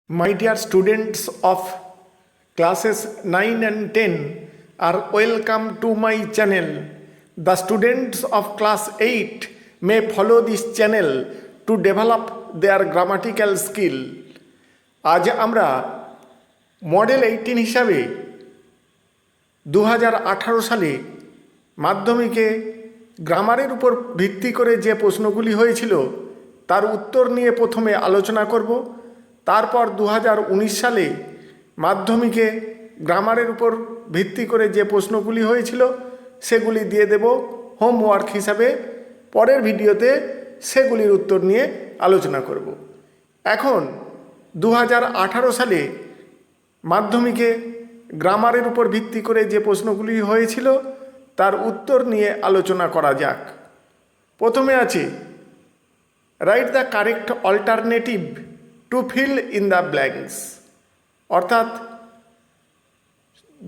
My dear students of classes 9 and 10 are welcome to my channel. The students of class 8 may follow this channel to develop their grammatical skill. আজ আমরা model 18 হিসাবে 2018 সালে মাধ্যমিকে গ্রামারের উপর ভিত্তি করে যে প্রশ্নগুলি হয়েছিল তার উত্তর নিয়ে প্রথমে আলোচনা করব। তারপর 2019 সালে মাধ্যমিকে গ্রামারের উপর ভিত্তি করে যে প্রশ্নগুলি হয়েছিল সেগুলি দিয়ে দেব হোমওয়ার্ক হিসাবে। পরের ভিডিওতে সেগুলির উত্তর নিয়ে আলোচনা করব। এখন 2018 সালে মাধ্যমিকে গ্রামারের উপর ভিত্তি করে যে প্রশ্নগুলি হয়েছিল তার উত্তর নিয়ে আলোচনা করা যাক। প্রথমে আছে write the correct alternative to fill in the blanks, অর্থাৎ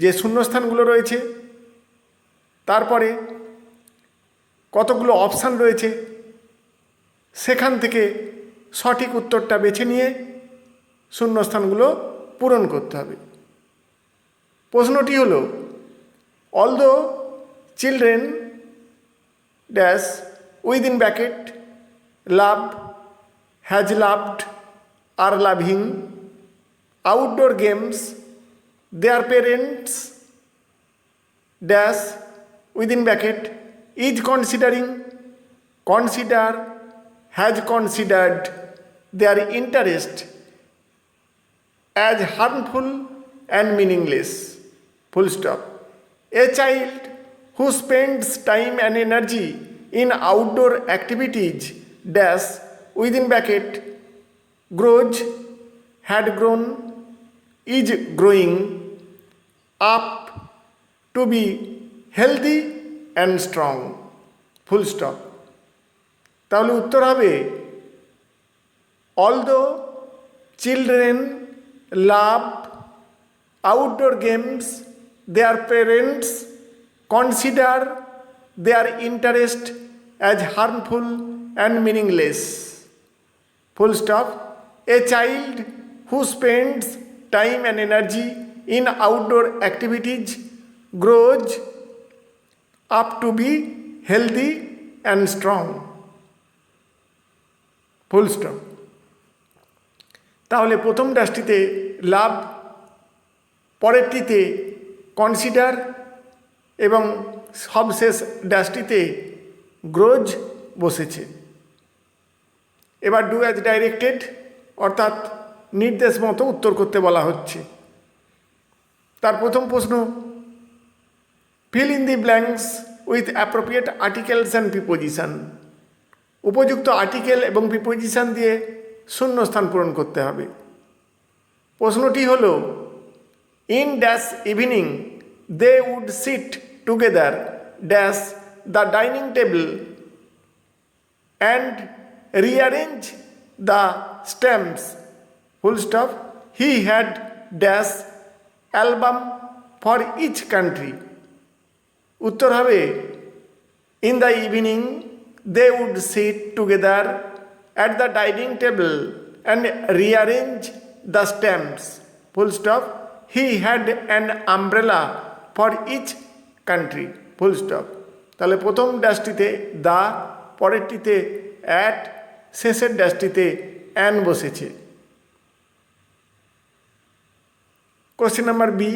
যে শূন্যস্থানগুলো রয়েছে তারপরে কতগুলো অপশান রয়েছে সেখান থেকে সঠিক উত্তরটা বেছে নিয়ে শূন্যস্থানগুলো পূরণ করতে হবে। প্রশ্নটি হলো although children dash within bracket love has loved are loving outdoor games, their parents dash within bracket is considering, consider, has considered their interest as harmful and meaningless, full stop. A child who spends time and energy in outdoor activities dash within bracket grows, had grown, is growing up to be healthy and strong, full stop. তাহলে উত্তর হবে although children love outdoor games, their parents consider their interest as harmful and meaningless, full stop. A child who spends time and energy in outdoor activities grows up to be healthy and strong, full stop. তাহলে প্রথম ড্যাশটিতে লাভ, পরেরটিতে consider এবং সবশেষ ড্যাশটিতে grows বসেছে। এবার do as directed, অর্থাৎ নির্দেশ মতো উত্তর করতে বলা হচ্ছে। তার প্রথম প্রশ্ন fill in the blanks with appropriate articles and preposition, উপযুক্ত আর্টিকেল এবং প্রিপোজিশন দিয়ে শূন্যস্থান পূরণ করতে হবে। প্রশ্নটি হল in dash evening they would sit together dash the dining table and rearrange the stamps, full stop. He had dash album for each country. উত্তর হবে in the evening they would sit together at the dining table and rearrange the stamps, full stop. He had an umbrella for each country, full stop. তাহলে প্রথম ড্যাশটিতে দা, পরেরটিতে at, শেষের ড্যাশটিতে an বসেছে। Question number B,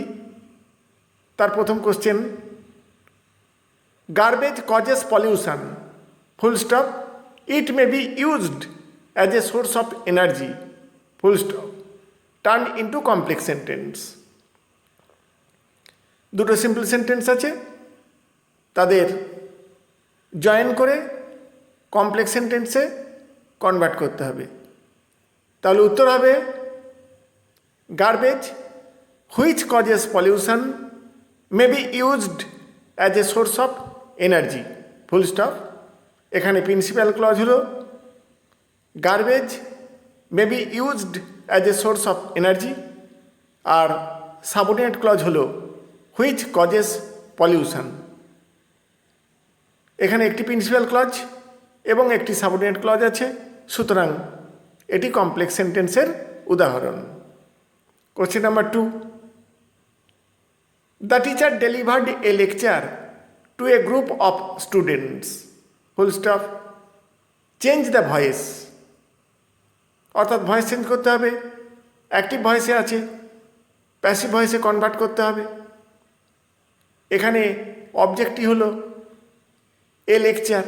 তার প্রথম question garbage causes pollution, full stop. It May be used as a source of energy, full stop. Turn into complex sentence. দুটো simple sentence আছে, তাদের join করে কমপ্লেক্স সেন্টেন্সে কনভার্ট করতে হবে। তাহলে উত্তর হবে garbage which causes pollution may be used as a source of energy, full stop. এখানে প্রিন্সিপাল ক্লজ হলো garbage may be used as a source of energy, আর সাবঅর্ডিনেট ক্লজ হলো হুইচ কজেস পলিউশন। এখানে একটি প্রিন্সিপাল ক্লজ এবং একটি subordinate clause আছে, সুতরাং এটি কমপ্লেক্স সেন্টেন্সের উদাহরণ। Question number 2. The teacher delivered a lecture to a group of students. Full stop. Change the voice. অর্থাৎ ভয়েস চেঞ্জ করতে হবে। অ্যাক্টিভ ভয়েসে আছে, প্যাসিভ ভয়েসে কনভার্ট করতে হবে। এখানে অবজেক্টই হলো এ লেকচার,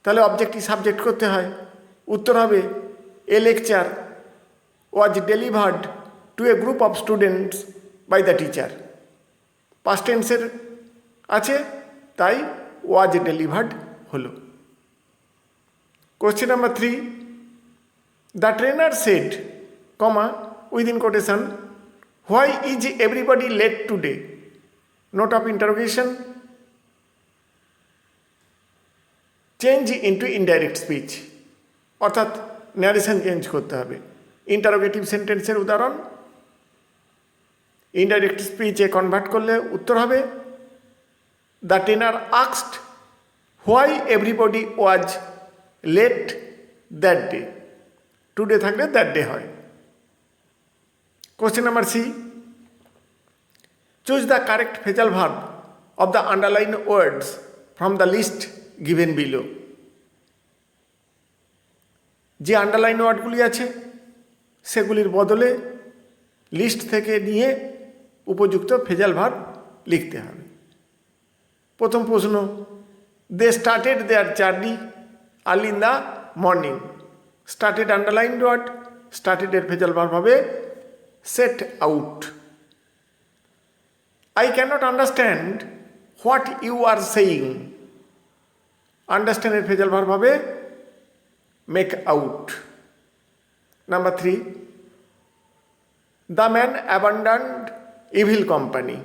তাহলে অবজেক্টই সাবজেক্ট করতে হয়। উত্তর হবে a lecture was delivered to a group of students by the teacher. Past টেন্সের আছে, তাই ওয়াজ ডেলিভার্ড হলো। Question number 3. The trainer said, comma, within quotation, why is everybody late today? Note of interrogation. Change into indirect speech. অর্থাৎ narration change করতে হবে। Interrogative সেন্টেন্সের উদাহরণ indirect স্পিচে convert করলে উত্তর হবে the trainer asked why everybody was late that day. Today থাকলে that day হয়। Question number C. Choose the correct phrasal verb of the underline words from the list given below. যে underline ওয়ার্ডগুলি আছে সেগুলির বদলে লিস্ট থেকে নিয়ে উপযুক্ত ফ্রেজাল ভার্ব লিখতে হবে। প্রথম প্রশ্ন, they started their journey early in the morning. Started underlined word, স্টার্টেডের ফ্রেজাল ভার্ব হবে set out. I cannot understand what you are saying. আন্ডারস্ট্যান্ডের ফ্রেজাল ভার্ব হবে make out. Number 3. The man abandoned evil company.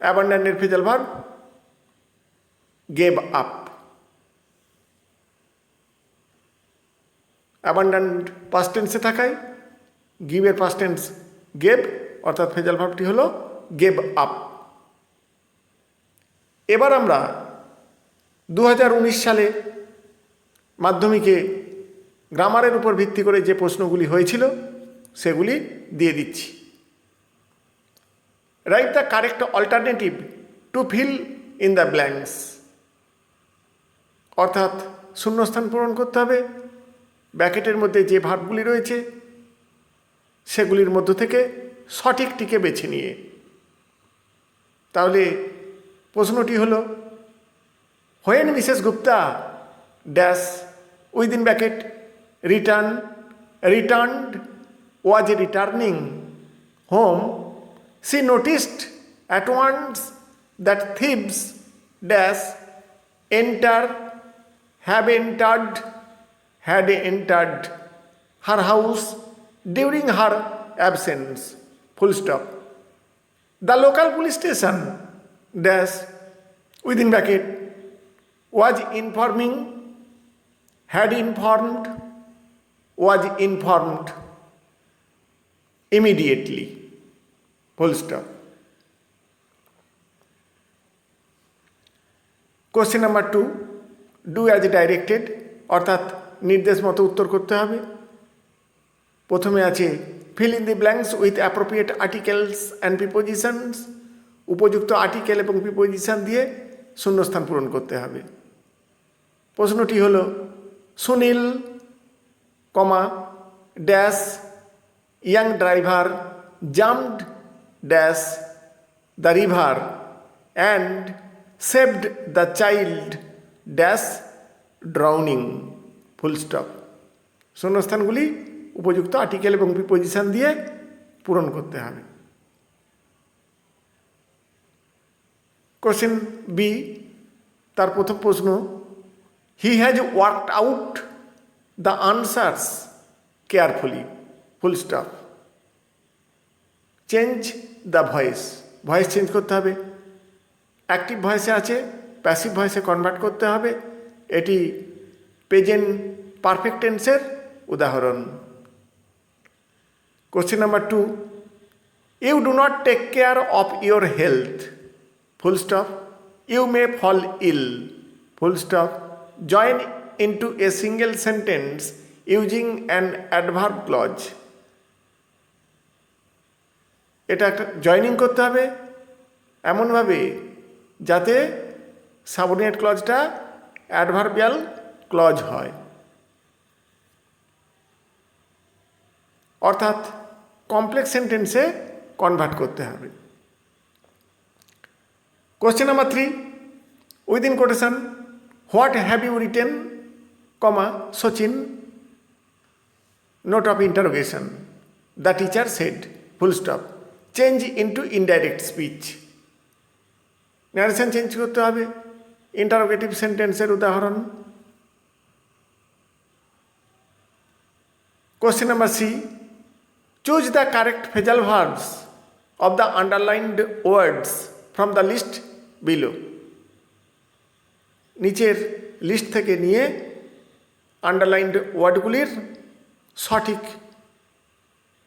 অ্যাবান্ডান্ডের phrasal verb gave up. Abandoned past টেন্সে থাকায় গিভের past tense gave, অর্থাৎ phrasal ভার্বটি হলো গেভ আপ। এবার আমরা 2019 সালে মাধ্যমিকে গ্রামারের উপর ভিত্তি করে যে প্রশ্নগুলি হয়েছিল সেগুলি দিয়ে দিচ্ছি। Write the correct alternative to fill in the blanks. অর্থাৎ শূন্যস্থান পূরণ করতে হবে ব্র্যাকেটের মধ্যে যে ভার্বগুলি রয়েছে সেগুলির মধ্য থেকে সঠিকটিকে বেছে নিয়ে। তাহলে প্রশ্নটি হলো when Mrs Gupta dash within bracket returned was returning home she noticed at once that thieves dash had entered her house during her absence. Full stop. The local police station dash within bracket was had informed was informed immediately. Full stop. Question number 2. Do as directed, অর্থাৎ নির্দেশ মতো উত্তর করতে হবে। প্রথমে আছে fill in the blanks with appropriate articles and prepositions. উপযুক্ত article এবং প্রিপোজিশন দিয়ে শূন্যস্থান পূরণ করতে হবে। প্রশ্নটি হলো Sunil comma dash young driver jumped dash the river and saved the child dash drowning. Full stop. শূন্যস্থানগুলি উপযুক্ত আর্টিকেল এবং প্রিপোজিশন দিয়ে পূরণ করতে হবে। কোশ্চেন বি, তার প্রথম প্রশ্ন, he has worked out the answers carefully. Full stop. Change the voice, voice change করতে হবে। অ্যাক্টিভ ভয়েসে আছে, প্যাসিভ ভয়েসে কনভার্ট করতে হবে। এটি প্রেজেন্ট পারফেক্ট টেন্সের উদাহরণ। Question number 2, you do not take care of your health. Full stop. You may fall ill. Full stop. Join into a single sentence using an adverb clause. এটা একটা joining করতে হবে এমনভাবে যাতে সাবঅর্ডিনেট ক্লজটা অ্যাডভার্বিয়াল ক্লজ হয়, অর্থাৎ complex সেন্টেন্সে convert করতে হবে। Question number 3, within quotation, what have you written, comma Sachin, note of interrogation, the teacher said, full stop, change into indirect speech. Narration change করতে হবে, ইন্টারোগেটিভ সেন্টেন্সের উদাহরণ। কোশ্চেন নাম্বার C, choose the correct phrasal verbs of the underlined words from the list below. নিচের list থেকে নিয়ে underlined ওয়ার্ডগুলির সঠিক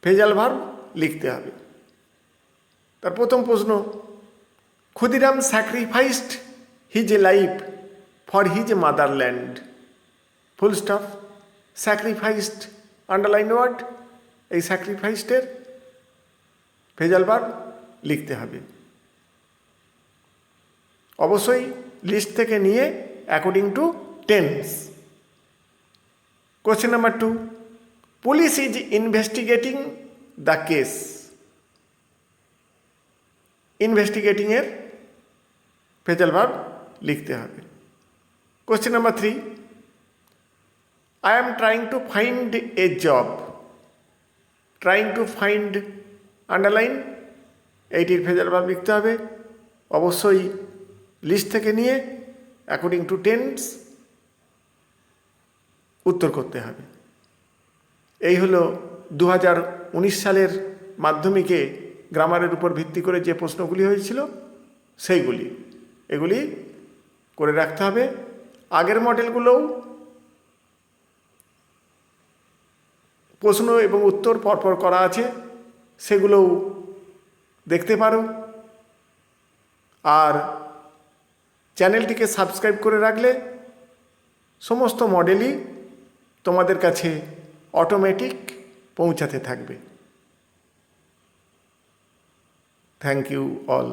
phrasal verb লিখতে হবে। তার প্রথম প্রশ্ন, Khudiram sacrificed his life for his motherland, full stop, sacrificed underline word, এই স্যাক্রিফাইসডের ফ্রেজাল ভার্ব লিখতে হবে। অবশ্যই লিস্ট থেকে নিয়ে according to tense. Question number 2, police is investigating the case, ইনভেস্টিগেটিংয়ের ফ্রেজাল ভার্ব লিখতে হবে। Question number 3, I am trying to find a job, trying to find underline, এইটির ফ্রেজাল ভার্ব লিখতে হবে। অবশ্যই লিস্ট থেকে নিয়ে অ্যাকর্ডিং টু টেন্স উত্তর করতে হবে। এই হলো 2019 সালের মাধ্যমিকে গ্রামারের উপর ভিত্তি করে যে প্রশ্নগুলি হয়েছিল সেইগুলি, এগুলি করে রাখতে হবে। আগের মডেলগুলোও প্রশ্ন এবং উত্তর পরপর করা আছে, সেগুলোও দেখতে পারো। আর চ্যানেলটিকে সাবস্ক্রাইব করে রাখলে সমস্ত মডেলই তোমাদের কাছে অটোমেটিক পৌঁছাতে থাকবে। Thank you all.